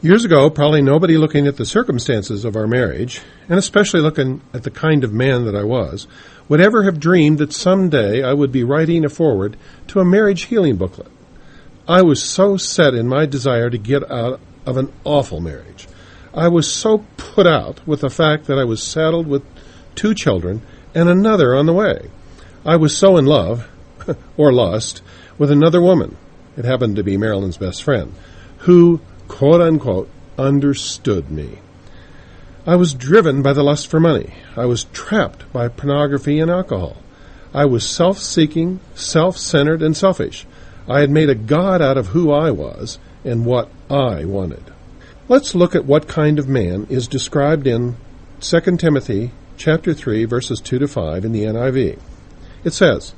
Years ago, probably nobody looking at the circumstances of our marriage, and especially looking at the kind of man that I was, would ever have dreamed that someday I would be writing a foreword to a marriage healing booklet. I was so set in my desire to get out of an awful marriage. I was so put out with the fact that I was saddled with 2 children and another on the way. I was so in love, or lust, with another woman, it happened to be Marilyn's best friend, who, quote-unquote, understood me. I was driven by the lust for money. I was trapped by pornography and alcohol. I was self-seeking, self-centered, and selfish. I had made a god out of who I was and what I wanted. Let's look at what kind of man is described in 2 Timothy chapter 3, verses 2 to 5 in the NIV. It says,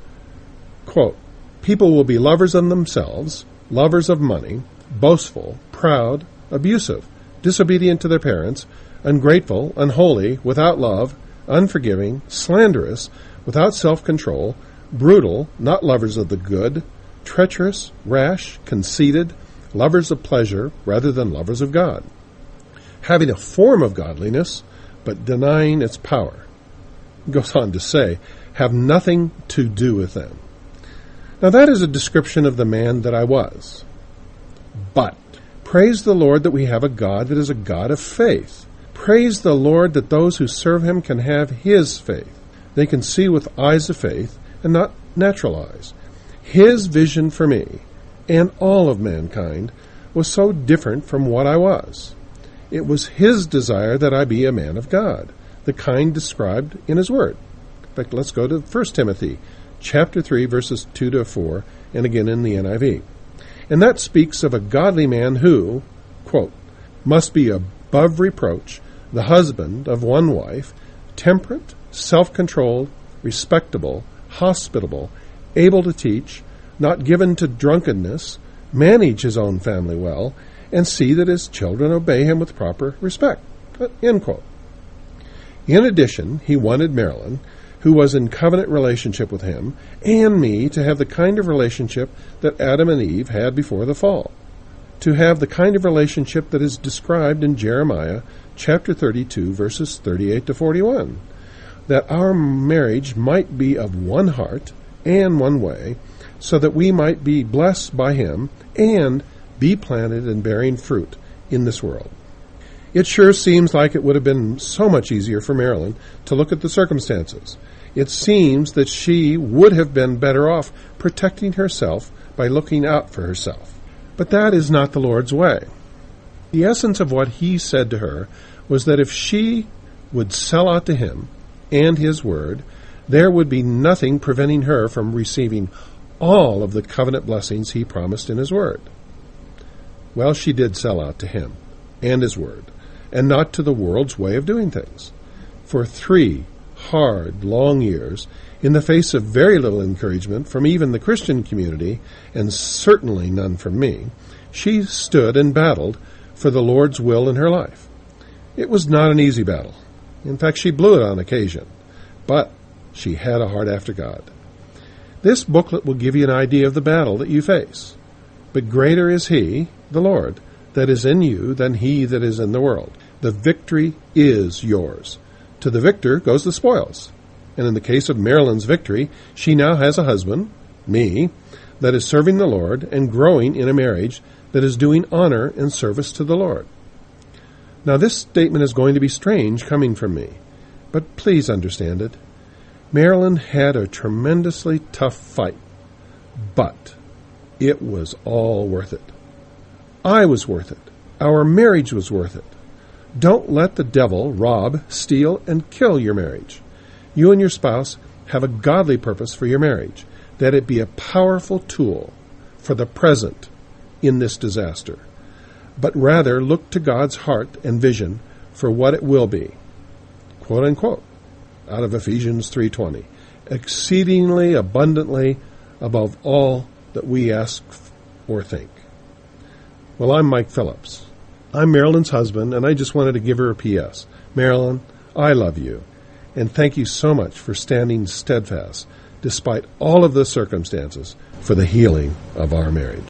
quote, "People will be lovers of themselves, lovers of money, boastful, proud, abusive, disobedient to their parents, ungrateful, unholy, without love, unforgiving, slanderous, without self-control, brutal, not lovers of the good, treacherous, rash, conceited, lovers of pleasure rather than lovers of God, having a form of godliness, but denying its power." It goes on to say, have nothing to do with them. Now that is a description of the man that I was. But praise the Lord that we have a God that is a God of faith. Praise the Lord that those who serve him can have his faith. They can see with eyes of faith and not natural eyes. His vision for me and all of mankind was so different from what I was. It was his desire that I be a man of God, the kind described in his word. In fact, let's go to 1 Timothy chapter 3, verses 2 to 4, and again in the NIV. And that speaks of a godly man who, quote, must be above reproach, the husband of one wife, temperate, self-controlled, respectable, hospitable, able to teach, not given to drunkenness, manage his own family well, and see that his children obey him with proper respect. End quote. In addition, he wanted Marilyn, who was in covenant relationship with him, and me to have the kind of relationship that Adam and Eve had before the fall, to have the kind of relationship that is described in Jeremiah chapter 32, verses 38 to 41, that our marriage might be of one heart and one way, so that we might be blessed by him and be planted and bearing fruit in this world. It sure seems like it would have been so much easier for Marilyn to look at the circumstances. It seems that she would have been better off protecting herself by looking out for herself. But that is not the Lord's way. The essence of what he said to her was that if she would sell out to him and his word, there would be nothing preventing her from receiving all of the covenant blessings he promised in his word. Well, she did sell out to him and his word, and not to the world's way of doing things. For 3 hard, long years, in the face of very little encouragement from even the Christian community, and certainly none from me, she stood and battled for the Lord's will in her life. It was not an easy battle. In fact, she blew it on occasion, but she had a heart after God. This booklet will give you an idea of the battle that you face. But greater is he, the Lord, that is in you than he that is in the world. The victory is yours. To the victor goes the spoils. And in the case of Marilyn's victory, she now has a husband, me, that is serving the Lord and growing in a marriage that is doing honor and service to the Lord. Now this statement is going to be strange coming from me, but please understand it. Marilyn had a tremendously tough fight, but it was all worth it. I was worth it. Our marriage was worth it. Don't let the devil rob, steal, and kill your marriage. You and your spouse have a godly purpose for your marriage, that it be a powerful tool for the present in this disaster, but rather look to God's heart and vision for what it will be. Quote unquote, out of Ephesians 3:20, exceedingly abundantly above all that we ask or think. Well, I'm Mike Phillipps. I'm Marilyn's husband, and I just wanted to give her a P.S. Marilyn, I love you, and thank you so much for standing steadfast, despite all of the circumstances, for the healing of our marriage.